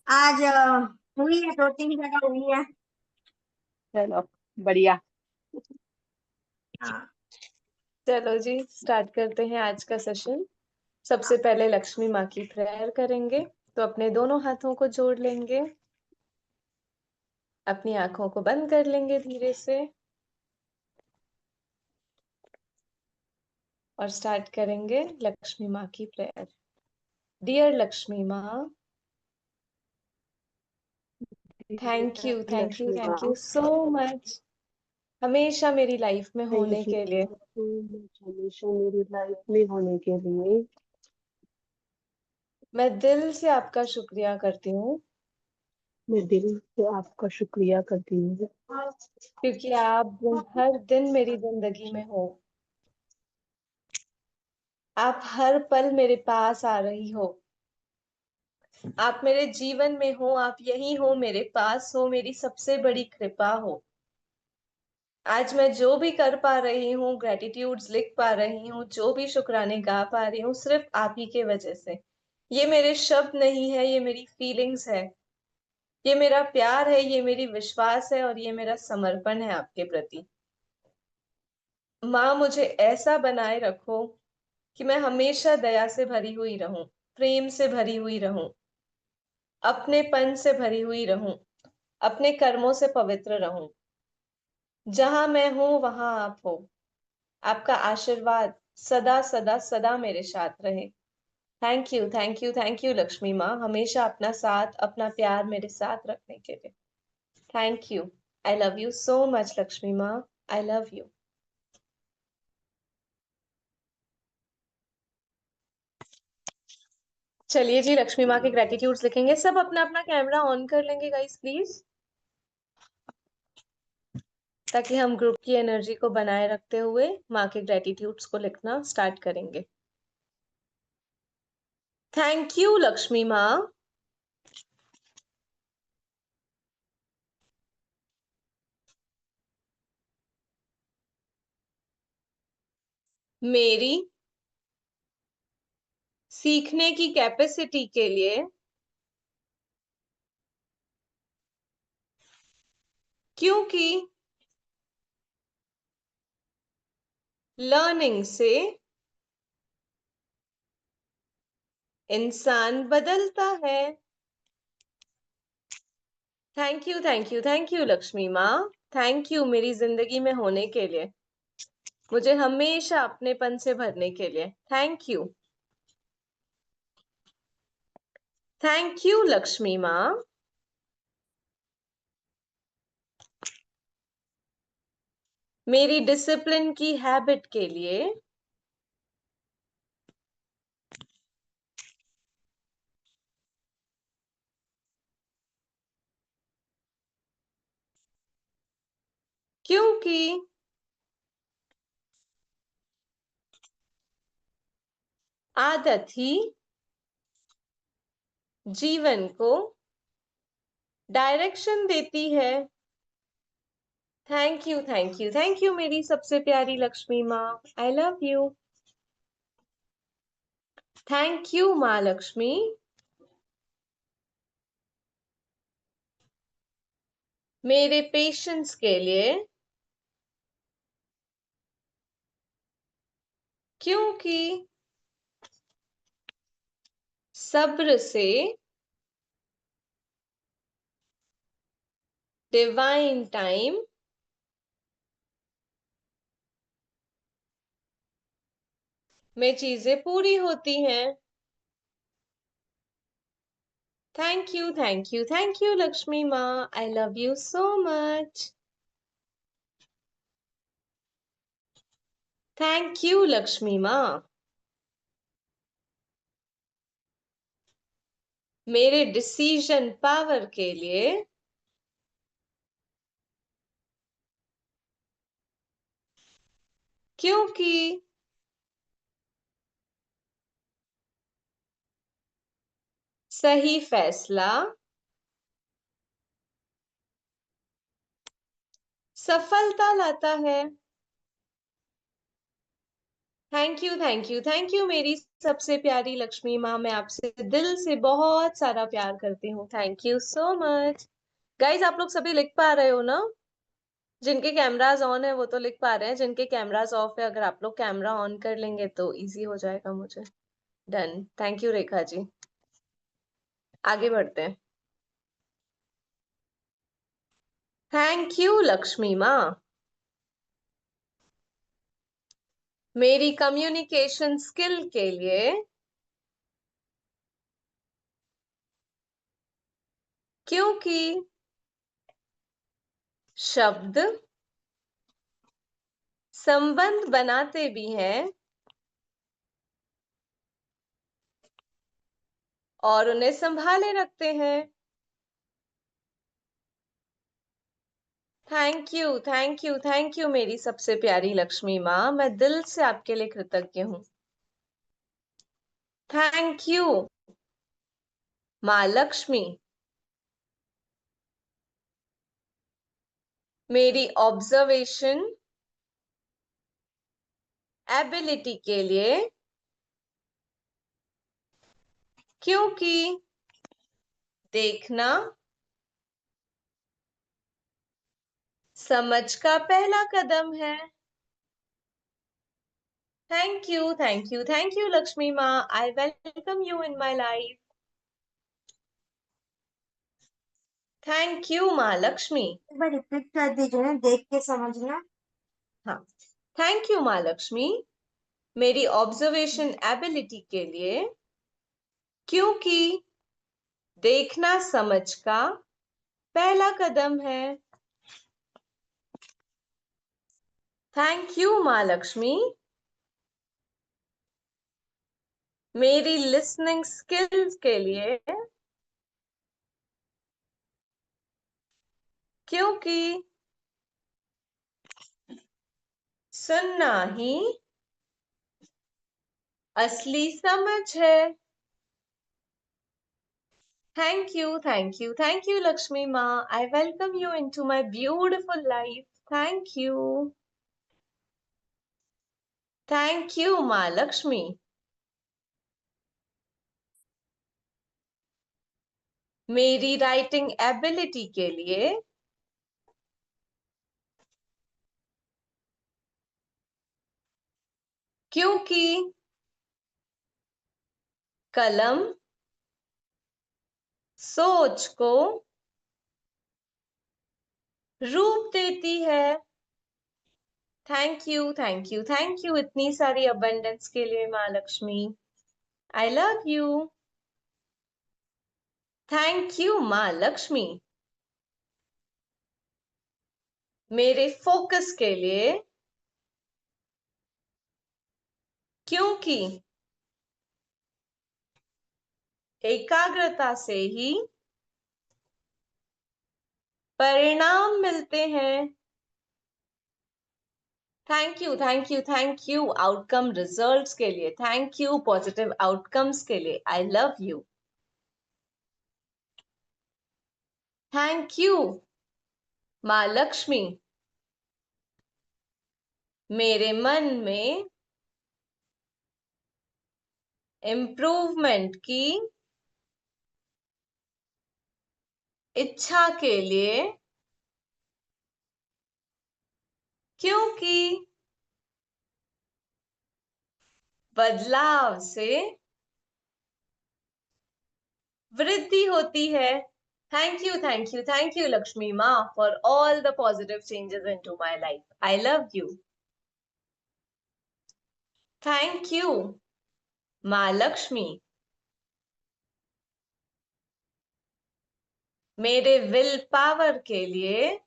आज हुई है, 2-3 जगह हुई है। चलो, बढ़िया। हाँ। चलो जी, स्टार्ट करते हैं आज का सेशन। सबसे पहले लक्ष्मी माँ की प्रेयर करेंगे। तो अपने दोनों हाथों को जोड़ लेंगे, अपनी आंखों को बंद कर लेंगे धीरे से और स्टार्ट करेंगे लक्ष्मी माँ की प्रेयर। डियर लक्ष्मी माँ, thank you thank you Lakshmi thank माँ, यू सो मच हमेशा मेरी लाइफ में होने थैंक यू के लिए। सो मच हमेशा मेरी लाइफ में होने के लिए। मैं दिल से आपका शुक्रिया करती हूँ मैं दिल से आपका शुक्रिया करती हूँ क्योंकि आप हर दिन मेरी जिंदगी में हो। आप हर पल मेरे पास आ रही हो। आप मेरे जीवन में हो, आप यही हो, मेरे पास हो, मेरी सबसे बड़ी कृपा हो। आज मैं जो भी कर पा रही हूँ, ग्रेटिट्यूड्स लिख पा रही हूँ, जो भी शुक्राने गा पा रही हूँ, सिर्फ आप ही के वजह से। ये मेरे शब्द नहीं है, ये मेरी फीलिंग्स है, ये मेरा प्यार है, ये मेरी विश्वास है और ये मेरा समर्पण है आपके प्रति। माँ, मुझे ऐसा बनाए रखो कि मैं हमेशा दया से भरी हुई रहूं, प्रेम से भरी हुई रहूं, अपनेपन से भरी हुई रहूं, अपने कर्मों से पवित्र रहूं। जहां मैं हूं वहां आप हो। आपका आशीर्वाद सदा सदा सदा मेरे साथ रहे। Thank you thank you thank you Lakshmi माँ, हमेशा अपना साथ, अपना प्यार मेरे साथ रखने के लिए। Thank you. I love you so much Lakshmi माँ। I love you. चलिए जी, लक्ष्मी माँ के ग्रेटिट्यूड्स लिखेंगे। सब अपना अपना कैमरा ऑन कर लेंगे गाइस प्लीज, ताकि हम ग्रुप की एनर्जी को बनाए रखते हुए माँ के ग्रेटिट्यूड्स को लिखना स्टार्ट करेंगे। थैंक यू लक्ष्मी माँ, मेरी सीखने की कैपेसिटी के लिए, क्योंकि लर्निंग से इंसान बदलता है। Thank you thank you thank you Lakshmi माँ। थैंक यू मेरी जिंदगी में होने के लिए, मुझे हमेशा अपनेपन से भरने के लिए। Thank you. Thank you Lakshmi माँ, मेरी डिसिप्लिन की हैबिट के लिए, क्योंकि आदत ही जीवन को डायरेक्शन देती है। Thank you thank you thank you मेरी सबसे प्यारी लक्ष्मी माँ। I love you. Thank you माँ लक्ष्मी, मेरे पेशेंस के लिए, क्योंकि सब्र से डिवाइन टाइम में चीजें पूरी होती हैं। Thank you thank you thank you Lakshmi माँ। I love you so much. Thank you Lakshmi माँ, मेरे डिसीजन पावर के लिए, क्योंकि सही फैसला सफलता लाता है। थैंक यू मेरी सबसे प्यारी लक्ष्मी माँ। मैं आपसे दिल से बहुत सारा प्यार करती हूँ। Thank you so much. Guys, आप लोग सभी लिख पा रहे हो ना? जिनके कैमराज ऑन है वो तो लिख पा रहे हैं, जिनके कैमराज ऑफ है अगर आप लोग कैमरा ऑन कर लेंगे तो इजी हो जाएगा मुझे। Done. Thank you Rekha ji. आगे बढ़ते हैं। थैंक यू लक्ष्मी माँ। मेरी कम्युनिकेशन स्किल के लिए, क्योंकि शब्द संबंध बनाते भी हैं और उन्हें संभाले रखते हैं। थैंक यू मेरी सबसे प्यारी लक्ष्मी माँ। मैं दिल से आपके लिए कृतज्ञ हूँ। थैंक यू माँ लक्ष्मी। मेरी ऑब्जर्वेशन एबिलिटी के लिए, क्योंकि देखना समझ का पहला कदम है। थैंक यू लक्ष्मी माँ। I welcome you in my life. Thank you माँ लक्ष्मी। एक बार रिपीट कर दीजिए ना, देख के समझना। हाँ, थैंक यू माँ लक्ष्मी। मेरी ऑब्जर्वेशन एबिलिटी के लिए, क्योंकि देखना समझ का पहला कदम है। थैंक यू माँ लक्ष्मी। मेरी लिसनिंग स्किल्स के लिए, क्योंकि सुनना ही असली समझ है। थैंक यू लक्ष्मी माँ। I welcome you into my beautiful life. Thank you माँ लक्ष्मी। मेरी राइटिंग एबिलिटी के लिए, क्योंकि कलम सोच को रूप देती है। थैंक यू इतनी सारी अबंडेंस के लिए माँ Lakshmi. I love you. Thank you माँ लक्ष्मी। मेरे फोकस के लिए, क्योंकि एकाग्रता से ही परिणाम मिलते हैं। थैंक यू आउटकम रिजल्ट्स के लिए। थैंक यू पॉजिटिव आउटकम्स के लिए। आई लव यू। थैंक यू माँ लक्ष्मी। मेरे मन में इम्प्रूवमेंट की इच्छा के लिए, क्योंकि बदलाव से वृद्धि होती है। थैंक यू लक्ष्मी माँ for all the positive changes into my life. I love you. Thank you माँ लक्ष्मी। मेरे विल पावर के लिए,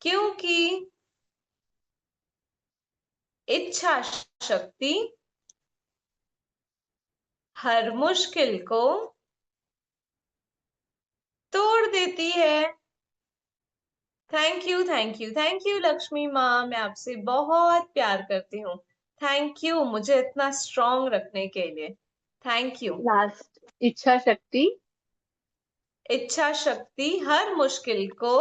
क्योंकि इच्छा शक्ति हर मुश्किल को तोड़ देती है। थैंक यू लक्ष्मी माँ। मैं आपसे बहुत प्यार करती हूँ। थैंक यू मुझे इतना स्ट्रांग रखने के लिए। Thank you. लास्ट इच्छा शक्ति इच्छा शक्ति हर मुश्किल को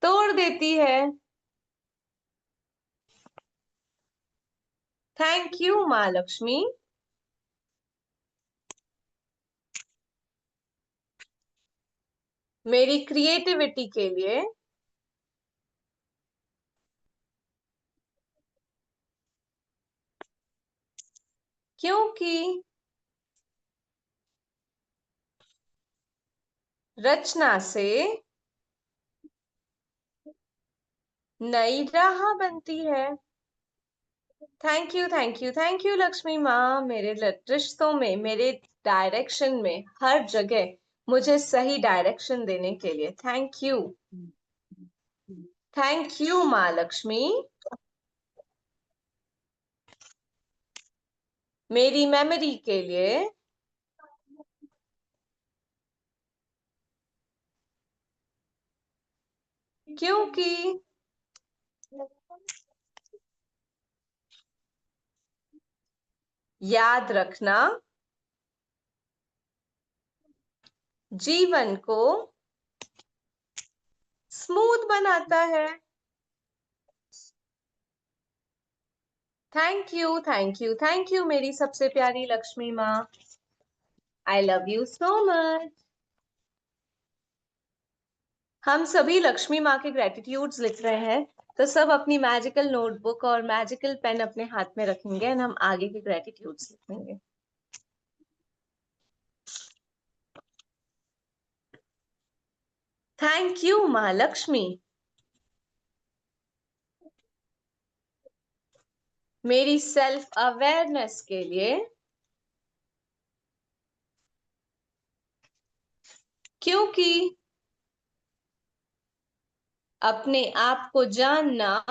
तोड़ देती है। थैंक यू माँ लक्ष्मी। मेरी क्रिएटिविटी के लिए। क्योंकि रचना से नई राह बनती है। Thank you thank you thank you Lakshmi माँ, मेरे रिश्तों में, मेरे डायरेक्शन में, हर जगह मुझे सही डायरेक्शन देने के लिए थैंक यू। थैंक यू माँ लक्ष्मी। मेरी मेमोरी के लिए। क्योंकि याद रखना जीवन को स्मूथ बनाता है। Thank you thank you thank you मेरी सबसे प्यारी लक्ष्मी माँ। I love you so much. हम सभी लक्ष्मी माँ के ग्रेटिट्यूड्स लिख रहे हैं, तो सब अपनी मैजिकल नोटबुक और मैजिकल पेन अपने हाथ में रखेंगे और हम आगे के ग्रेटिट्यूड्स लिखेंगे। थैंक यू माँ लक्ष्मी। मेरी सेल्फ अवेयरनेस के लिए। क्योंकि अपने आप को जानना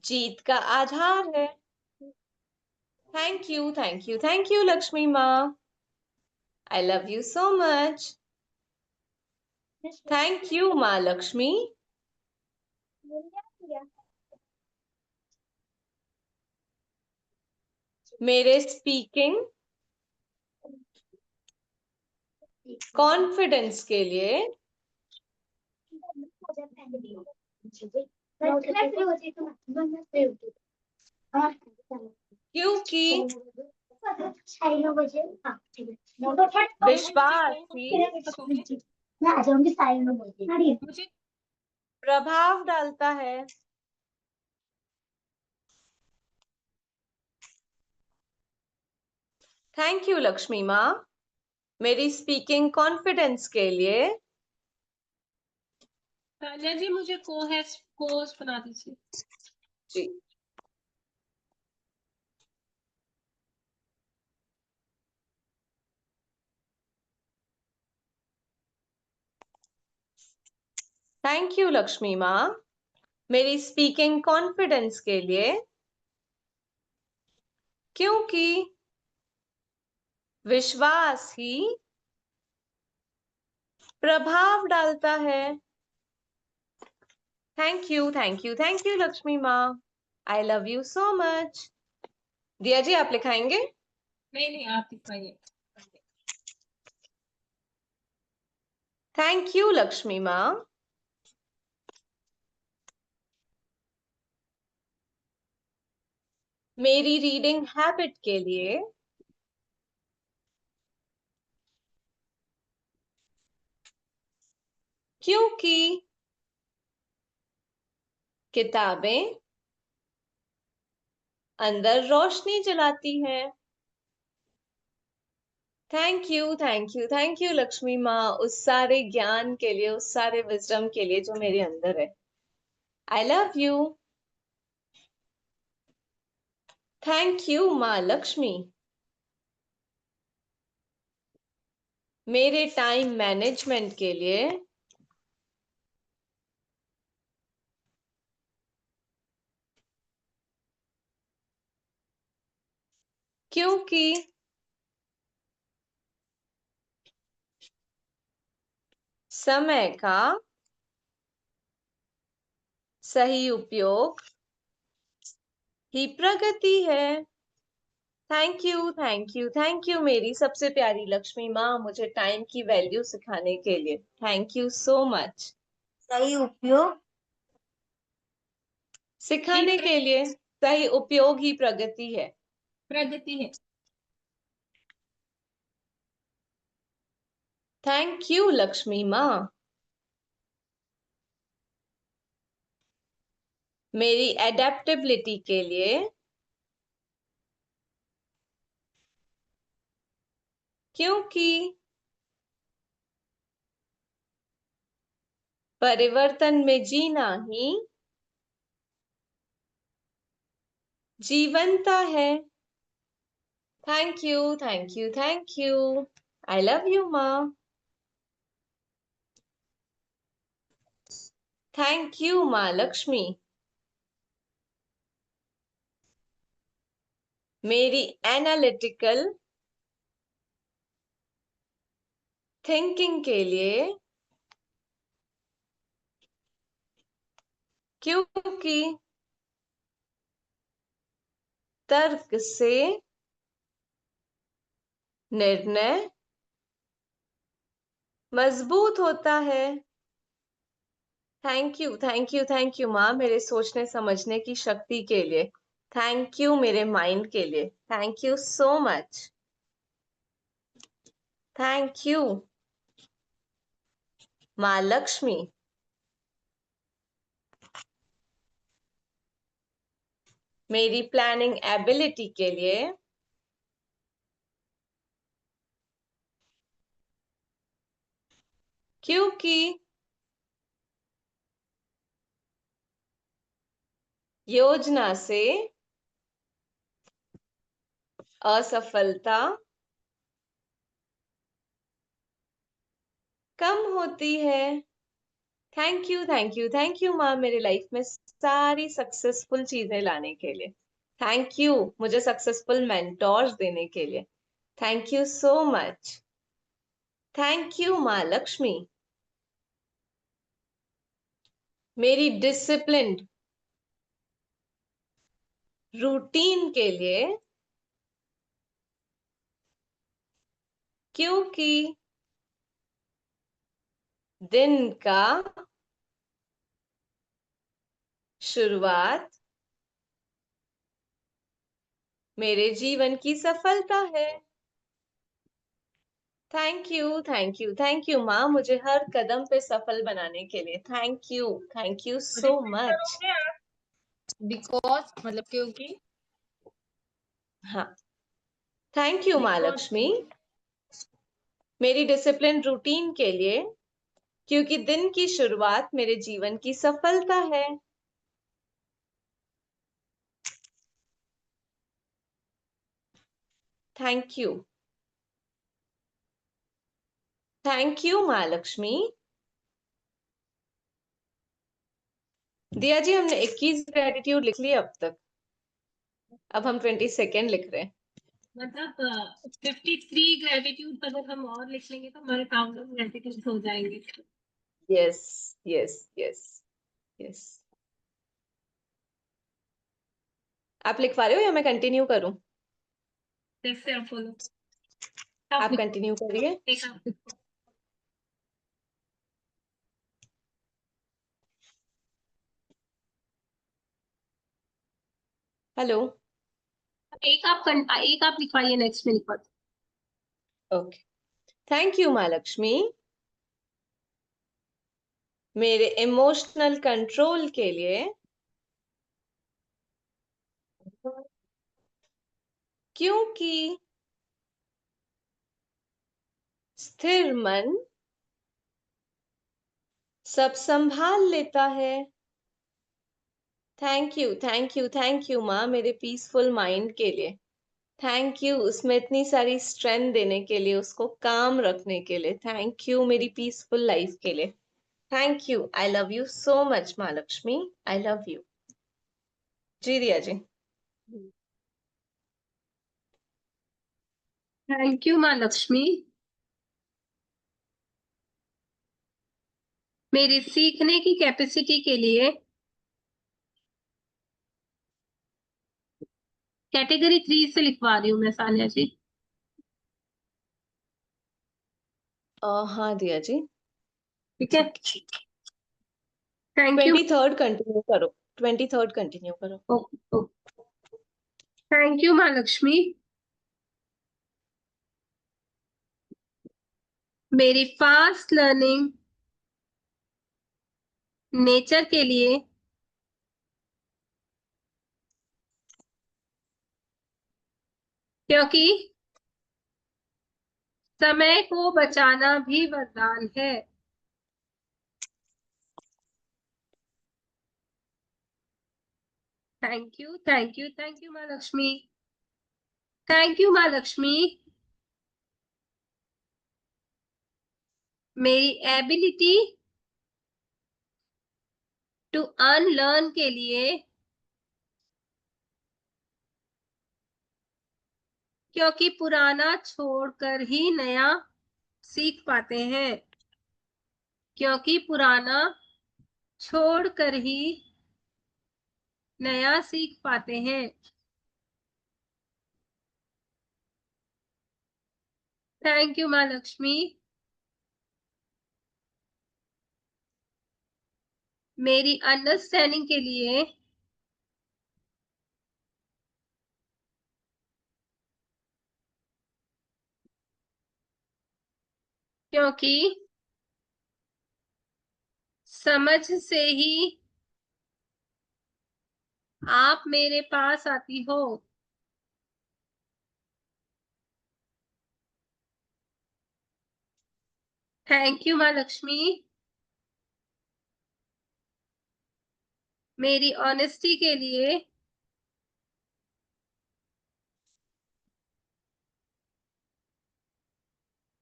जीत का आधार है। थैंक यू लक्ष्मी माँ। I love you so much. Thank you माँ लक्ष्मी। मेरे स्पीकिंग कॉन्फिडेंस के लिए। क्योंकि विश्वास ही प्रभाव डालता है। थैंक यू लक्ष्मी माँ, मेरी स्पीकिंग कॉन्फिडेंस के लिए। तान्या जी मुझे कोर्स बना दीजिए जी। थैंक यू लक्ष्मी माँ, मेरी स्पीकिंग कॉन्फिडेंस के लिए। क्योंकि विश्वास ही प्रभाव डालता है। थैंक यू लक्ष्मी माँ। I love you so much. दिया जी आप लिखाएंगे? नहीं आप दिखाइए। थैंक यू लक्ष्मी माँ। मेरी रीडिंग हैबिट के लिए। क्योंकि किताबें अंदर रोशनी जलाती है। थैंक यू लक्ष्मी माँ, उस सारे ज्ञान के लिए, उस सारे विजडम के लिए जो मेरे अंदर है। आई लव यू। थैंक यू माँ लक्ष्मी, मेरे टाइम मैनेजमेंट के लिए। क्योंकि समय का सही उपयोग ही प्रगति है। Thank you, thank you, thank you मेरी सबसे प्यारी लक्ष्मी माँ, मुझे टाइम की वैल्यू सिखाने के लिए। Thank you so much. सही उपयोग। सिखाने के लिए सही उपयोग ही प्रगति है। प्रगति है। थैंक यू लक्ष्मी माँ। मेरी एडेप्टेबिलिटी के लिए, क्योंकि परिवर्तन में जीना ही जीवनता है। Thank you, thank you, thank you. I love you माँ। थैंक यू माँ लक्ष्मी। मेरी एनालिटिकल थिंकिंग के लिए, क्योंकि तर्क से निर्णय मजबूत होता है। Thank you, thank you, thank you माँ, मेरे सोचने समझने की शक्ति के लिए। थैंक यू मेरे माइंड के लिए। Thank you so much. Thank you माँ लक्ष्मी। मेरी प्लानिंग एबिलिटी के लिए, क्योंकि योजना से असफलता कम होती है। Thank you, thank you, thank you माँ, मेरे लाइफ में सारी सक्सेसफुल चीजें लाने के लिए। थैंक यू मुझे सक्सेसफुल मेंटोर्स देने के लिए। Thank you so much. Thank you माँ लक्ष्मी। मेरी डिसिप्लिन्ड रूटीन के लिए, क्योंकि दिन का शुरुआत मेरे जीवन की सफलता है। Thank you, thank you, thank you माँ, मुझे हर कदम पे सफल बनाने के लिए। Thank you so much. Because मतलब क्योंकि। हाँ, थैंक यू माँ लक्ष्मी। मेरी डिसिप्लिन रूटीन के लिए, क्योंकि दिन की शुरुआत मेरे जीवन की सफलता है। थैंक यू, थैंक यू माँ लक्ष्मी। दिया जी, हमने 21 ग्रेटिट्यूड लिख लिए अब तक। अब हम 22 लिख रहे हैं। मतलब 53 ग्रेटिट्यूड अगर हम और लिख लेंगे तो हमारे 1000 ग्रेटिट्यूड हो जाएंगे। Yes, yes, yes, yes. आप लिखवा रहे हो या मैं कंटिन्यू करूं? जैसे आप बोलो। आप कंटिन्यू करिए। एक आप लिखो। हेलो। एक आप लिखवाइए, नेक्स्ट में लिखवा दो। ओके। थैंक यू माँ लक्ष्मी। मेरे इमोशनल कंट्रोल के लिए, क्योंकि स्थिर मन सब संभाल लेता है। Thank you, thank you, thank you माँ, मेरे पीसफुल माइंड के लिए। थैंक यू उसमें इतनी सारी स्ट्रेंथ देने के लिए, उसको काम रखने के लिए। थैंक यू मेरी पीसफुल लाइफ के लिए। Thank you. I love you so much माँ लक्ष्मी। I love you. जी दिया जी। थैंक यू माँ लक्ष्मी। मेरी सीखने की कैपेसिटी के लिए, कैटेगरी 3 से लिखवा रही हूँ मैं सानिया जी। हाँ दिया जी। ठीक है, थैंक यू। 23rd कंटिन्यू करो, 23rd कंटिन्यू करो। थैंक यू माँ लक्ष्मी। मेरी फास्ट लर्निंग नेचर के लिए क्योंकि समय को बचाना भी वरदान है। Thank you, thank you, thank you माँ लक्ष्मी। थैंक यू माँ लक्ष्मी। मेरी एबिलिटी टू अनलर्न के लिए क्योंकि पुराना छोड़कर ही नया सीख पाते हैं। क्योंकि पुराना छोड़कर ही नया सीख पाते हैं। थैंक यू माँ लक्ष्मी। मेरी अंडरस्टैंडिंग के लिए क्योंकि समझ से ही आप मेरे पास आती हो। थैंक यू माँ लक्ष्मी। मेरी ऑनेस्टी के लिए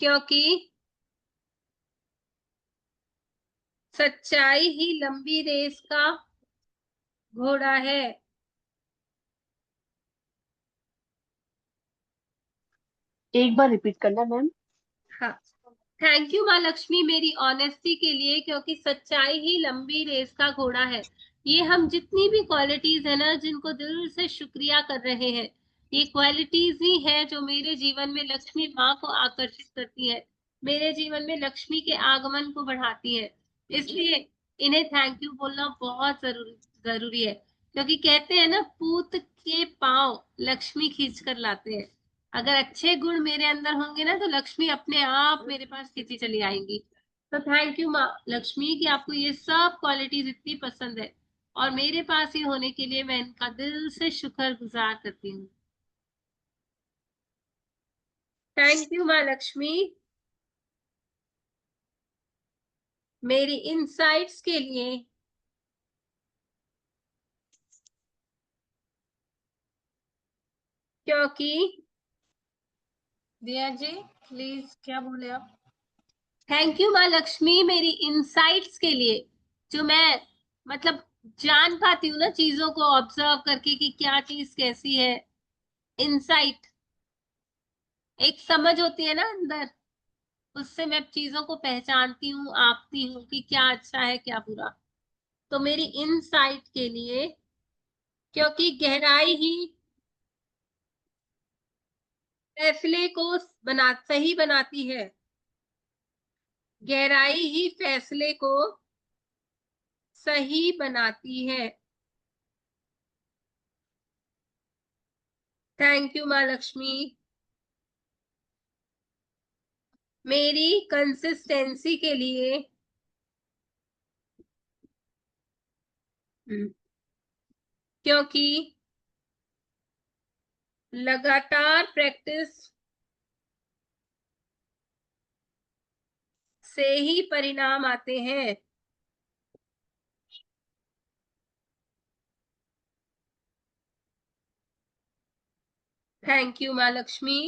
क्योंकि सच्चाई ही लंबी रेस का घोड़ा है। एक बार रिपीट करना मैम। हाँ, थैंक यू माँ लक्ष्मी मेरी ऑनेस्टी के लिए क्योंकि सच्चाई ही लंबी रेस का घोड़ा है। ये हम जितनी भी क्वालिटीज है ना, जिनको दिल से शुक्रिया कर रहे हैं, ये क्वालिटीज ही है जो मेरे जीवन में लक्ष्मी माँ को आकर्षित करती है, मेरे जीवन में लक्ष्मी के आगमन को बढ़ाती है। इसलिए इन्हें थैंक यू बोलना बहुत जरूरी है, क्योंकि कहते हैं ना, पूत के पांव लक्ष्मी खींच कर लाते हैं। अगर अच्छे गुण मेरे अंदर होंगे ना, तो लक्ष्मी अपने आप मेरे पास खींची चली आएंगी। तो थैंक यू माँ लक्ष्मी कि आपको ये सब क्वालिटीज इतनी पसंद है, और मेरे पास ही होने के लिए मैं इनका दिल से शुक्रगुजार करती हूँ। थैंक यू माँ लक्ष्मी मेरी इनसाइट्स के लिए क्योंकि दिया जी प्लीज, क्या बोले आप? थैंक यू माँ लक्ष्मी मेरी इनसाइट्स के लिए, जो मैं मतलब जान पाती हूँ ना चीजों को ऑब्जर्व करके कि क्या चीज कैसी है। इनसाइट एक समझ होती है ना अंदर, उससे मैं चीजों को पहचानती हूँ, आंकती हूँ कि क्या अच्छा है क्या बुरा। तो मेरी इनसाइट के लिए क्योंकि गहराई ही फैसले को सही बनाती है। गहराई ही फैसले को सही बनाती है। थैंक यू माँ लक्ष्मी मेरी कंसिस्टेंसी के लिए क्योंकि लगातार प्रैक्टिस से ही परिणाम आते हैं। थैंक यू माँ लक्ष्मी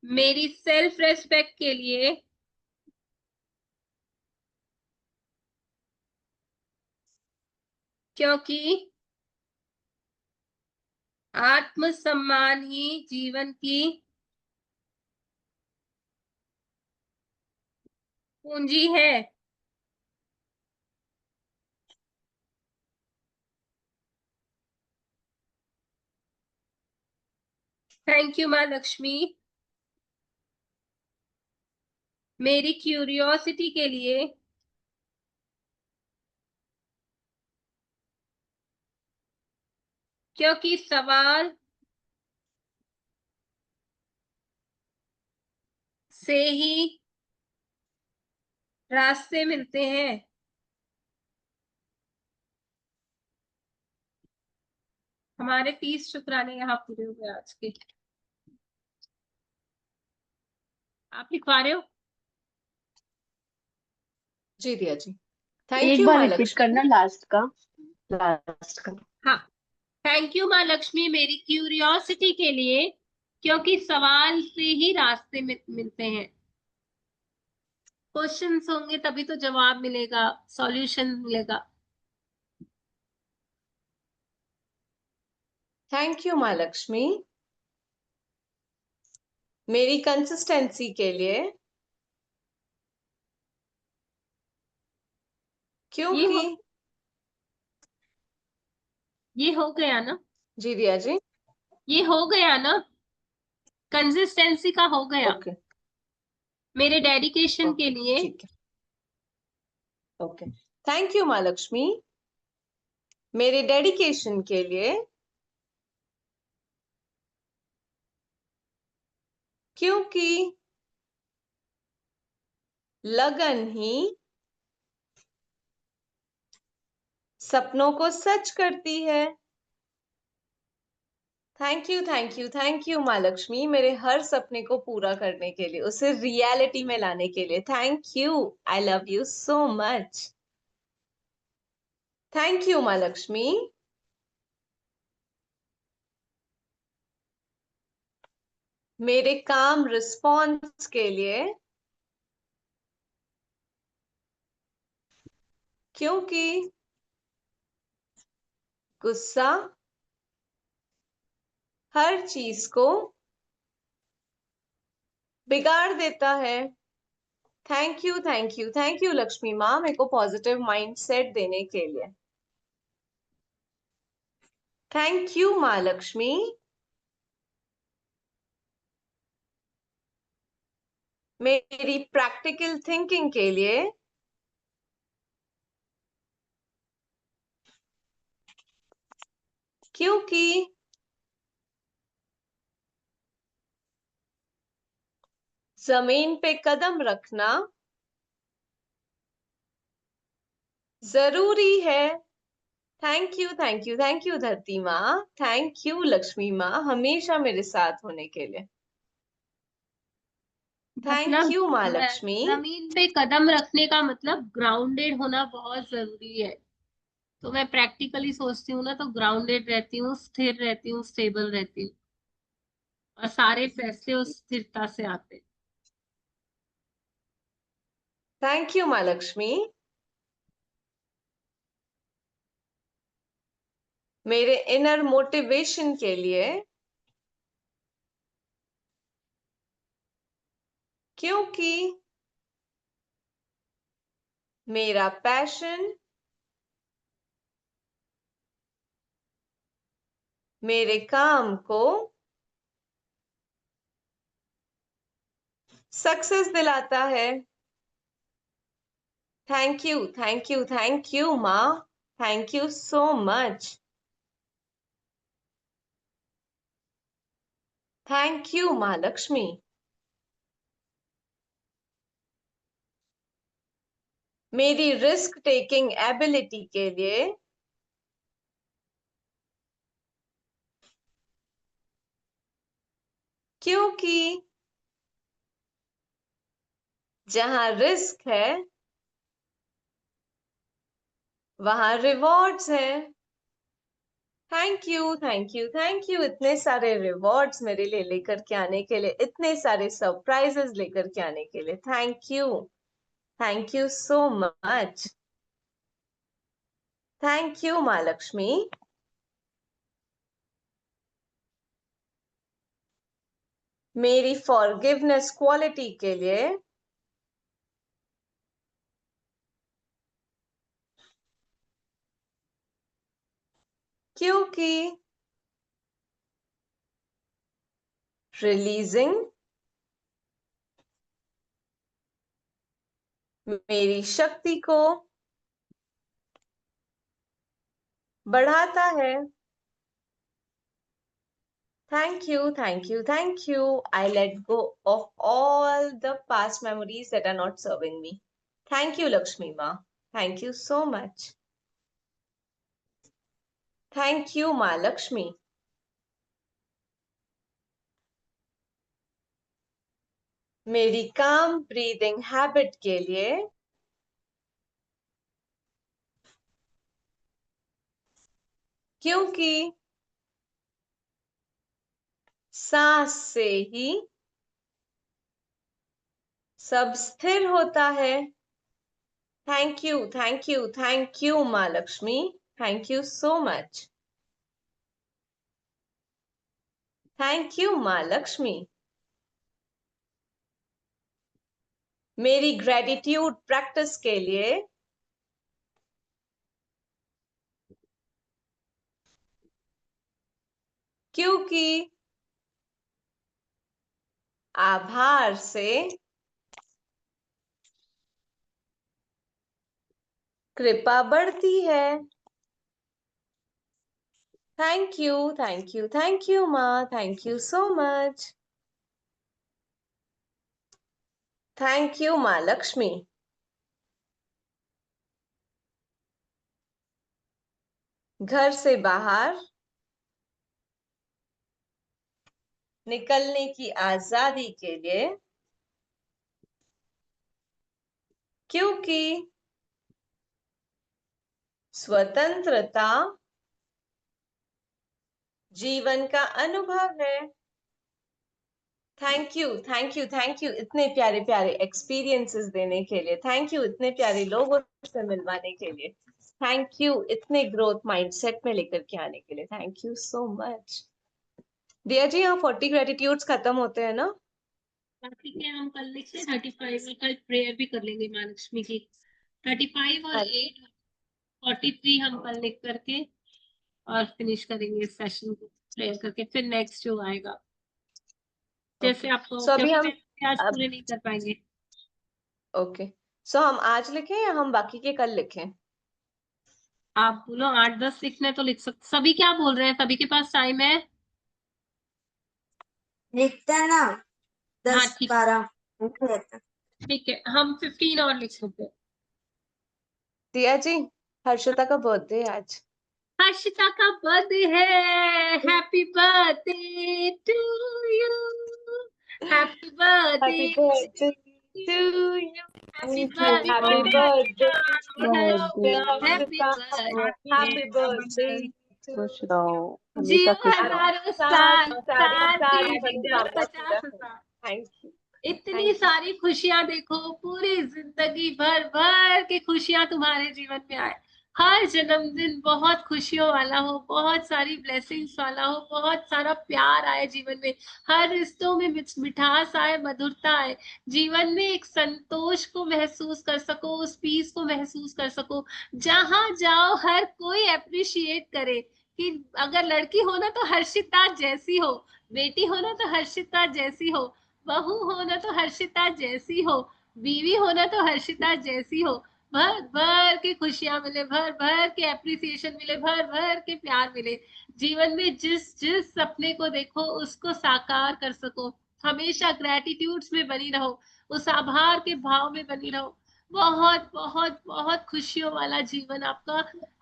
मेरी सेल्फ रेस्पेक्ट के लिए क्योंकि आत्मसम्मान ही जीवन की पूंजी है। थैंक यू माँ लक्ष्मी। मेरी क्यूरियोसिटी के लिए, क्योंकि सवाल से ही रास्ते मिलते हैं। हमारे 30 शुक्राने यहाँ पूरे हुए आज के। आप लिखवा रहे हो? जी दिया जी। थैंक एक यू बार माँ रिपीट लक्ष्मी। करना लास्ट का। हाँ, थैंक यू माँ लक्ष्मी मेरी क्यूरियोसिटी के लिए, क्योंकि सवाल से ही रास्ते मिलते हैं। क्वेश्चंस होंगे तभी तो जवाब मिलेगा, सॉल्यूशन मिलेगा। थैंक यू माँ लक्ष्मी मेरी कंसिस्टेंसी के लिए, ये क्योंकि हो गया ना? जी दिया जी। ये हो गया ना? कंसिस्टेंसी का हो गया। ओके मेरे डेडिकेशन के ओके लिए, ठीक है। ओके थैंक यू माँ लक्ष्मी मेरे डेडिकेशन के लिए, क्योंकि लगन ही सपनों को सच करती है। थैंक यू माँ लक्ष्मी मेरे हर सपने को पूरा करने के लिए, उसे रियलिटी में लाने के लिए। Thank you, I love you so much. Thank you माँ लक्ष्मी मेरे काम रिस्पॉन्स के लिए, क्योंकि गुस्सा हर चीज को बिगाड़ देता है। थैंक यू लक्ष्मी माँ मेरे को पॉजिटिव माइंडसेट देने के लिए। थैंक यू माँ लक्ष्मी मेरी प्रैक्टिकल थिंकिंग के लिए, क्योंकि जमीन पे कदम रखना जरूरी है। थैंक यू धरती माँ, थैंक यू लक्ष्मी माँ हमेशा मेरे साथ होने के लिए। थैंक मतलब यू माँ लक्ष्मी जमीन पे कदम रखने का मतलब ग्राउंडेड होना बहुत जरूरी है। तो मैं प्रैक्टिकली सोचती हूँ ना, तो ग्राउंडेड रहती हूँ, स्थिर रहती हूँ, स्टेबल रहती हूँ, और सारे फैसले उस स्थिरता से आते हैं। थैंक यू माँ लक्ष्मी मेरे इनर मोटिवेशन के लिए, क्योंकि मेरा पैशन मेरे काम को सक्सेस दिलाता है। थैंक यू माँ, thank you so much. Thank you माँ लक्ष्मी मेरी रिस्क टेकिंग एबिलिटी के लिए, क्योंकि जहां रिस्क है वहां रिवॉर्ड्स है। थैंक यू इतने सारे रिवॉर्ड्स मेरे लिए लेकर के आने के लिए, इतने सारे सरप्राइजेस लेकर के आने के लिए। Thank you so much. Thank you माँ लक्ष्मी मेरी फॉरगिवनेस क्वालिटी के लिए, क्योंकि रिलीजिंग मेरी शक्ति को बढ़ाता है। Thank you, thank you, thank you. I let go of all the past memories that are not serving me. Thank you, Lakshmi Ma. Thank you so much. Thank you, Ma Lakshmi. मेरी काम breathing habit के लिए क्योंकि सांस से ही सब स्थिर होता है। Thank you, thank you, thank you माँ Lakshmi. Thank you so much. Thank you माँ लक्ष्मी। मेरी ग्रेटिट्यूड प्रैक्टिस के लिए क्योंकि आभार से कृपा बढ़ती है। Thank you, thank you, thank you माँ। Thank you so much. Thank you माँ लक्ष्मी। घर से बाहर निकलने की आजादी के लिए क्योंकि स्वतंत्रता जीवन का अनुभव है। Thank you, thank you, thank you इतने प्यारे प्यारे एक्सपीरियंसेस देने के लिए। थैंक यू इतने प्यारे लोगों से मिलवाने के लिए। थैंक यू इतने ग्रोथ माइंडसेट में लेकर के आने के लिए। Thank you so much. दिया जी, यहाँ 40 ग्रेटिट्यूड्स खत्म होते हैं ना? बाकी के हम कल लिखे 35 में, कल प्रेयर भी कर लेंगे माँ लक्ष्मी की। 35 और 8 43 हम कल लिख करके और फिनिश करेंगे इस सेशन को प्रेयर करके। फिर नेक्स्ट जो आएगा जैसे आपको, सो अभी हम आज पूरे नहीं कर पाएंगे। ओके, सो हम आज लिखें या हम बाकी के कल लिखें? आप बोलो 8-10 लिखने तो लिख सकते। सभी क्या बोल रहे हैं? सभी के पास टाइम है? लिखते हैं ना, हाँ 10-12 लिख लेते हैं। ठीक है, हम 15 और लिख सकते हैं। दिया जी, हर्षिता का बर्थडे आज। हर्षिता का बर्थडे है। Happy birthday to you. Happy birthday happy birthday to you. Happy happy birthday happy Harshita. Birthday. Happy birthday खुश रहो, जियो हमेशा खुश रहो। हजारों साल, साल सारी के जियो बर्थडे 50 साल। Thank you. इतनी सारी खुशियां देखो, पूरी जिंदगी भर भर के खुशियां तुम्हारे जीवन में आए। हर जन्मदिन बहुत खुशियों वाला हो, बहुत सारी ब्लेसिंग्स वाला हो, बहुत सारा प्यार आए जीवन में। हर रिश्तों में मिठास आए, मधुरता आए। जीवन में एक संतोष को महसूस कर सको, उस पीस को महसूस कर सको। जहां जाओ हर कोई अप्रिशिएट करे कि अगर लड़की हो ना तो हर्षिता जैसी हो, बेटी हो ना तो हर्षिता जैसी हो, बहू हो ना तो हर्षिता जैसी हो, बीवी हो ना तो हर्षिता जैसी हो। भर भर के खुशियां मिले, भर भर के एप्रिसिएशन मिले, भर भर के प्यार मिले। जीवन में जिस जिस सपने को देखो उसको साकार कर सको। हमेशा ग्रेटिट्यूड्स में बनी रहो, उस आभार के भाव में बनी रहो। बहुत बहुत बहुत खुशियों वाला जीवन आपका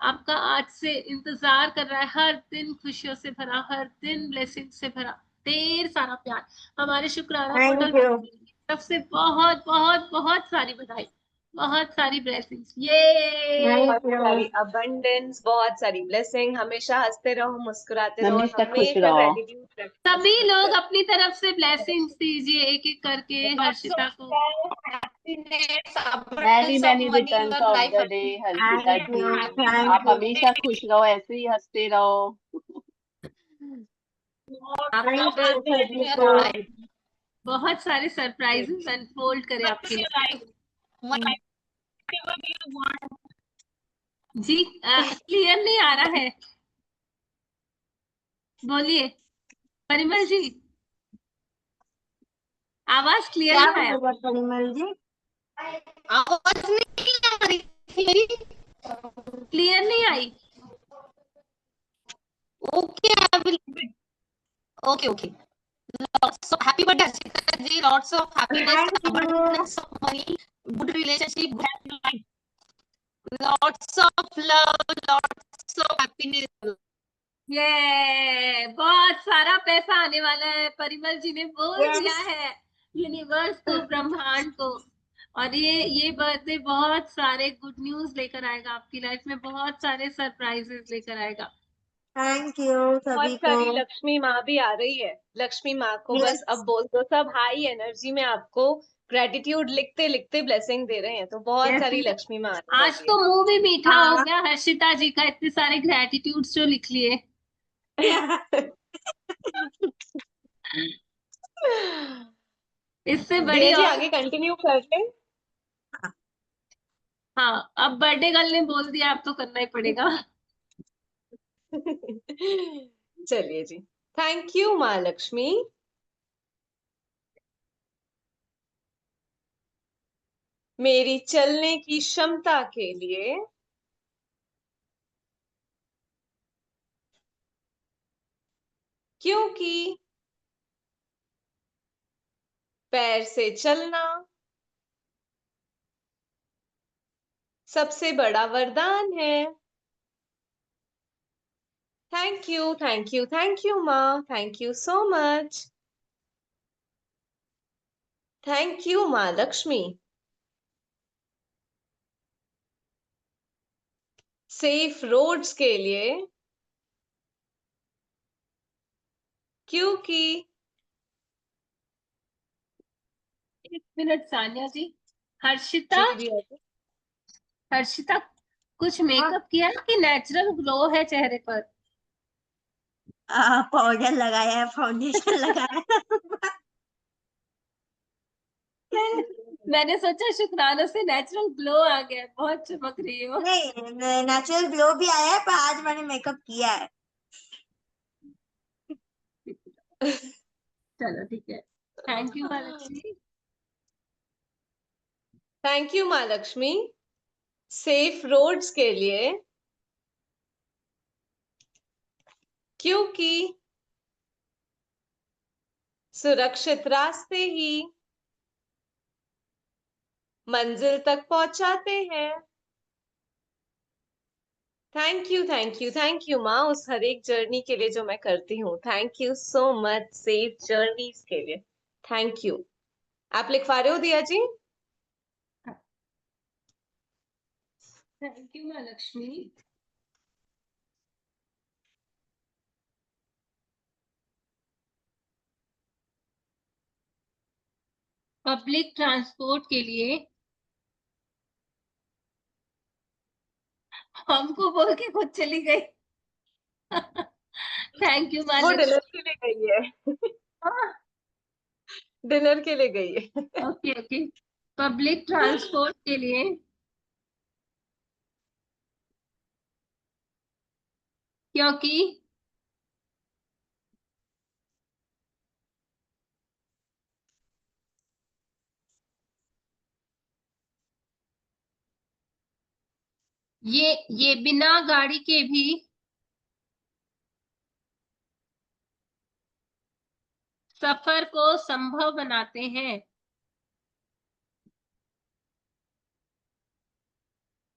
आपका आज से इंतजार कर रहा है। हर दिन खुशियों से भरा, हर दिन ब्लेसिंग से भरा, ढेर सारा प्यार। हमारे शुक्राना थैंक पोर्टल यू। तरफ से बहुत बहुत बहुत सारी बधाई, बहुत सारी ब्लेसिंग्स। ये बहुत सारी अबंडेंस, बहुत सारी ब्लेसिंग। हमेशा हंसते रहो, मुस्कुराते रहो, हमेशा खुश हमेशा रहो। ग्रेटिट्यूड। सभी लोग अपनी तरफ से ब्लेसिंग्स दीजिए एक एक करके हर्षिता को। Many many returns of the day Harshita thank ji. You, आप थैंक यू, हमेशा खुश रहो, ऐसे ही हंसते रहो। Thank you. बहुत सारे सरप्राइजेस अनफोल्ड करे आपके लिए। जी क्लियर नहीं आ रहा है, बोलिए परिमल जी। आवाज क्लियर क्या नहीं आया। बोलेगा परिमल जी? आवाज नहीं आ रही थी मेरी? क्लियर नहीं आई। Okay, I will okay okay. Lots of happy birthday, Ashika ji. Lots of happiness, Thank you. abundance of money, good relationship, good happy life. Lots of love, lots of happiness. ये बहुत सारा पैसा आने वाला है, परिमल जी ने बोल Yes. दिया है यूनिवर्स को, ब्रह्मांड को। और ये बर्थडे बहुत सारे गुड न्यूज लेकर आएगा आपकी लाइफ में, बहुत सारे सरप्राइजेस लेकर आएगा। थैंक यू सभी बहुत को। सारी लक्ष्मी माँ भी आ रही है। लक्ष्मी माँ को Yes. बस अब बोल दो, सब हाई एनर्जी में आपको ग्रेटिट्यूड लिखते लिखते ब्लेसिंग दे रहे हैं। तो बहुत Yes. सारी लक्ष्मी माँ आने आज वाली तो मुंह भी मीठा हो हाँ। गया हर्षिता जी का, इतने सारे ग्रेटिट्यूड्स जो लिख लिए। है। इससे बड़ी दिया जी और आगे कंटिन्यू कर ले। हाँ, अब बर्थडे गर्ल ने बोल दिया, अब तो करना ही पड़ेगा। चलिए जी, थैंक यू माँ लक्ष्मी। मेरी चलने की क्षमता के लिए, क्योंकि पैर से चलना सबसे बड़ा वरदान है। Thank you thank you thank you माँ, thank you so much. Thank you माँ लक्ष्मी। सेफ रोड्स के लिए, क्योंकि 1 मिनट सानिया जी। हर्षिता, जी दिया जी। हर्षिता कुछ मेकअप किया कि नेचुरल ग्लो है चेहरे पर? पाउडर लगाया है, फाउंडेशन लगाया है। मैंने सोचा शुक्राना से नेचुरल ग्लो आ गया, बहुत चमक रही हो। नहीं, नेचुरल ग्लो भी आया है, पर आज मैंने मेकअप किया है। चलो ठीक है, thank you Mahalakshmi. Thank you माँ लक्ष्मी। सेफ रोड्स के लिए, क्योंकि सुरक्षित रास्ते ही मंजिल तक पहुंचाते हैं। थैंक यू माँ, उस हर एक जर्नी के लिए जो मैं करती हूँ। Thank you so much, safe journeys के लिए थैंक यू। आप लिखवा रहे हो Diya ji? Thank you Mahalakshmi. Public transport के लिए, हमको बोल के खुद चली गई। थैंक यू वो महालक्ष्मी। डिनर के लिए गई है। डिनर के लिए गई है। ओके ओके, पब्लिक ट्रांसपोर्ट के लिए, क्योंकि ये बिना गाड़ी के भी सफर को संभव बनाते हैं।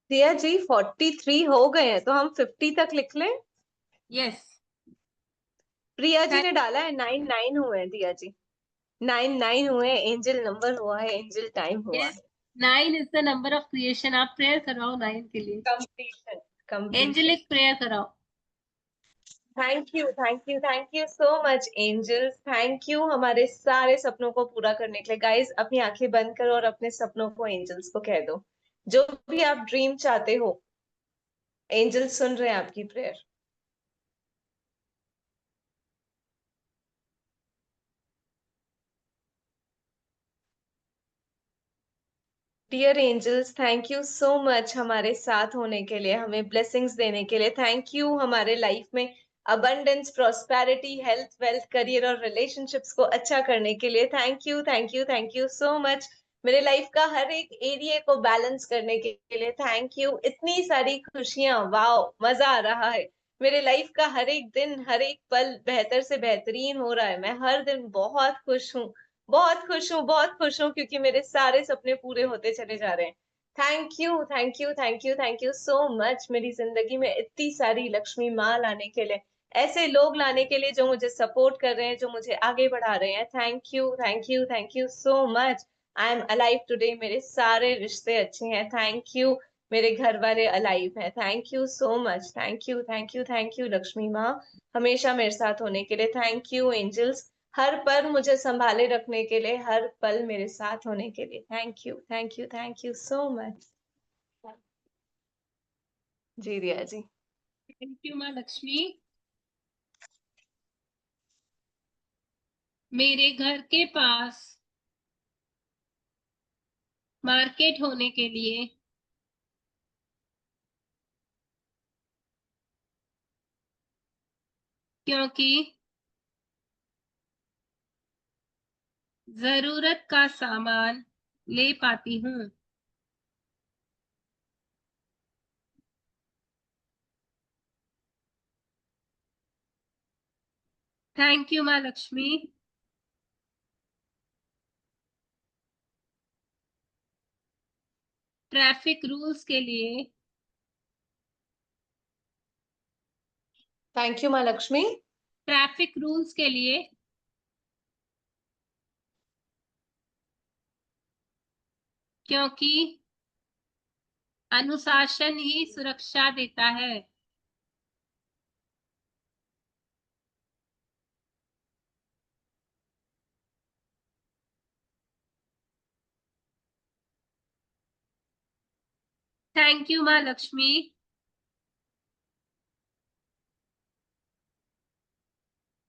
दिया जी 43 हो गए हैं, तो हम 50 तक लिख लें। यस। प्रिया जी ने डाला है 99 हुए हैं दिया जी। 99 हुए हैं, एंजल नंबर हुआ है, एंजल टाइम हुआ यस, है। 9 is the number of creation. आप प्रेयर कराओ 9 के लिए, कंप्लीशन कंप्लीशन। एंजेलिक प्रेयर कराओ। Thank you so much angels. Thank you हमारे सारे सपनों को पूरा करने के लिए। गाइस अपनी आंखें बंद करो और अपने सपनों को एंजल्स को कह दो। जो भी आप ड्रीम चाहते हो, एंजल्स सुन रहे हैं आपकी prayer. Dear angels, thank you so much हमारे साथ होने के लिए, हमें ब्लेसिंग्स देने के लिए। थैंक यू हमारे लाइफ में abundance, prosperity, health, wealth, career और रिलेशनशिप्स को अच्छा करने के लिए। Thank you, thank you, thank you so much. मेरे लाइफ का हर एक एरिया को बैलेंस करने के लिए थैंक यू। इतनी सारी खुशियां, वाओ, मजा आ रहा है। मेरे लाइफ का हर एक दिन, हर एक पल बेहतर से बेहतरीन हो रहा है। मैं हर दिन बहुत खुश हूँ, बहुत खुश हूँ, बहुत खुश हूँ, क्योंकि मेरे सारे सपने पूरे होते चले जा रहे हैं। Thank you, thank you, thank you, thank you so much मेरी जिंदगी में इतनी सारी लक्ष्मी माँ लाने के लिए, ऐसे लोग लाने के लिए जो मुझे सपोर्ट कर रहे हैं, जो मुझे आगे बढ़ा रहे हैं। Thank you, thank you, thank you so much. I am alive today. मेरे सारे रिश्ते अच्छे हैं। Thank you. मेरे घर वाले अलाइव हैं। Thank you so much. Thank you, thank you, thank you Lakshmi माँ, हमेशा मेरे साथ होने के लिए। थैंक यू एंजल्स, हर पल मुझे संभाले रखने के लिए, हर पल मेरे साथ होने के लिए। Thank you, thank you, thank you so much. जी रिया जी। थैंक यू माँ लक्ष्मी। मेरे घर के पास मार्केट होने के लिए, क्योंकि जरूरत का सामान ले पाती हूँ। थैंक यू माँ लक्ष्मी। ट्रैफिक रूल्स के लिए, थैंक यू माँ लक्ष्मी। ट्रैफिक रूल्स के लिए, क्योंकि अनुशासन ही सुरक्षा देता है। थैंक यू माँ लक्ष्मी।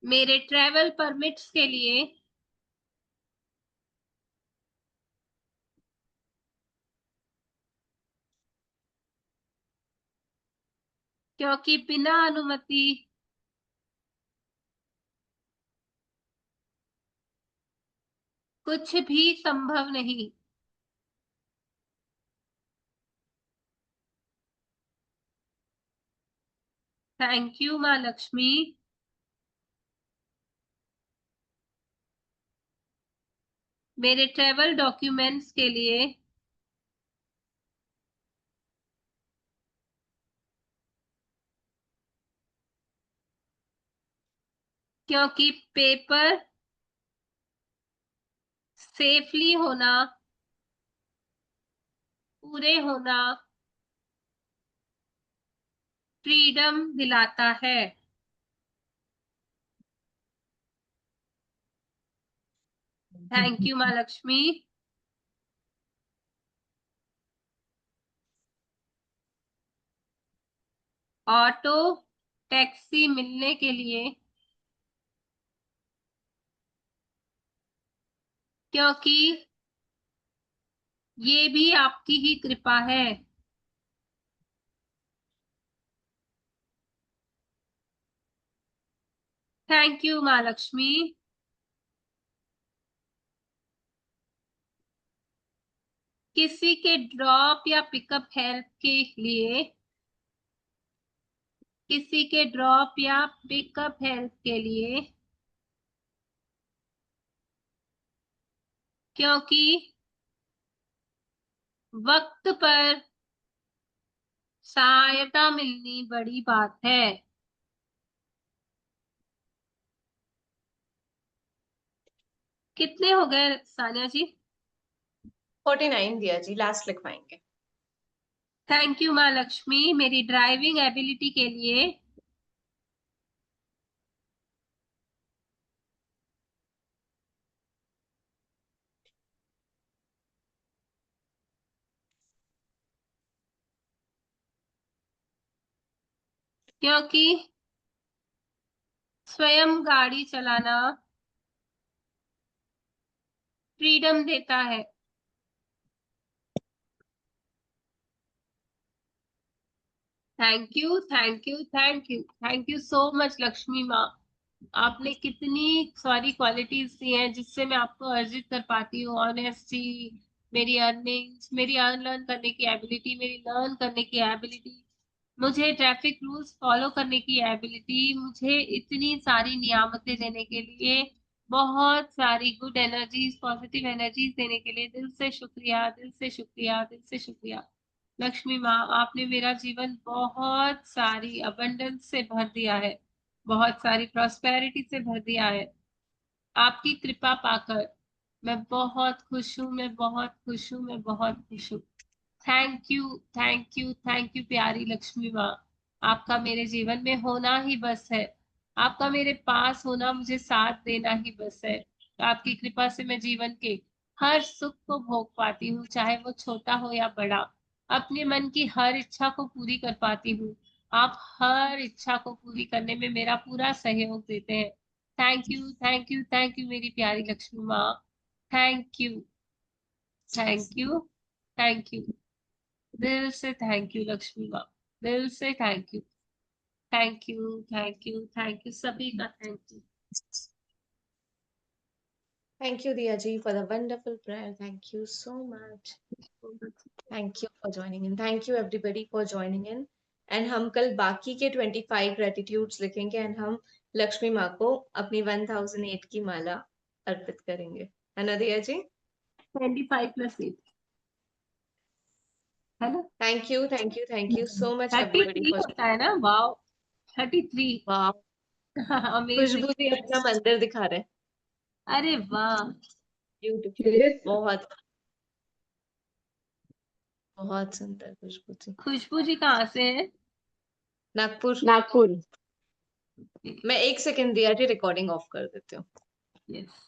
मेरे ट्रैवल परमिट्स के लिए, क्योंकि बिना अनुमति कुछ भी संभव नहीं। थैंक यू माँ लक्ष्मी। मेरे ट्रैवल डॉक्यूमेंट्स के लिए, क्योंकि पेपर सेफली होना, पूरे होना फ्रीडम दिलाता है। थैंक यू माँ लक्ष्मी। ऑटो टैक्सी मिलने के लिए, क्योंकि ये भी आपकी ही कृपा है। थैंक यू माँ लक्ष्मी। किसी के ड्रॉप या पिकअप हेल्प के लिए, किसी के ड्रॉप या पिकअप हेल्प के लिए, क्योंकि वक्त पर सहायता मिलनी बड़ी बात है। कितने हो गए सानिया जी? 49 दिया जी, लास्ट लिखवाएंगे। थैंक यू माँ लक्ष्मी। मेरी ड्राइविंग एबिलिटी के लिए, क्योंकि स्वयं गाड़ी चलाना फ्रीडम देता है। Thank you, thank you, thank you, thank you so much Lakshmi माँ। आपने कितनी सारी क्वालिटीज दी हैं जिससे मैं आपको अर्जित कर पाती हूँ। ऑनेस्टी, मेरी अर्निंग्स, मेरी अनलर्न करने की एबिलिटी, मेरी लर्न करने की एबिलिटी, मुझे ट्रैफिक रूल्स फॉलो करने की एबिलिटी, मुझे इतनी सारी नियामतें देने के लिए, बहुत सारी गुड एनर्जीज, पॉजिटिव एनर्जीज देने के लिए दिल से शुक्रिया, दिल से शुक्रिया, दिल से शुक्रिया। लक्ष्मी माँ, आपने मेरा जीवन बहुत सारी अबंडेंस से भर दिया है, बहुत सारी प्रॉस्पेरिटी से भर दिया है। आपकी कृपा पाकर मैं बहुत खुश हूँ, मैं बहुत खुश हूँ, मैं बहुत खुश हूँ। Thank you, thank you, thank you प्यारी लक्ष्मी माँ। आपका मेरे जीवन में होना ही बस है, आपका मेरे पास होना, मुझे साथ देना ही बस है। आपकी कृपा से मैं जीवन के हर सुख को भोग पाती हूँ, चाहे वो छोटा हो या बड़ा। अपने मन की हर इच्छा को पूरी कर पाती हूँ। आप हर इच्छा को पूरी करने में मेरा पूरा सहयोग देते हैं। Thank you, thank you, thank you मेरी प्यारी लक्ष्मी माँ। Thank you, thank you, thank you. दिल से थैंक यू लक्ष्मी माँ, दिल से thank you, thank you, thank you, thank you, सभी का thank you. Thank you, Diya ji, for the wonderful prayer. Thank you so much. Thank you for joining in. Thank you everybody for joining in. And हम कल बाकी के 25 gratitudes लिखेंगे and हम लक्ष्मी माँ को अपनी 1008 की माला अर्पित करेंगे, है ना दिया जी? 25 + 8 है ना? Thank you so much everybody 33 for होता है ना? वाओ, 33। wow. अमेजिंग। खुशबू जी अपना मंदिर दिखा रहे हैं। अरे वाह, ब्यूटीफुल, बहुत बहुत सुंदर खुशबू जी। खुशबू जी कहाँ से है? नागपुर। नागपुर। मैं 1 सेकंड दिया जी, रिकॉर्डिंग ऑफ कर देती हूँ। यस।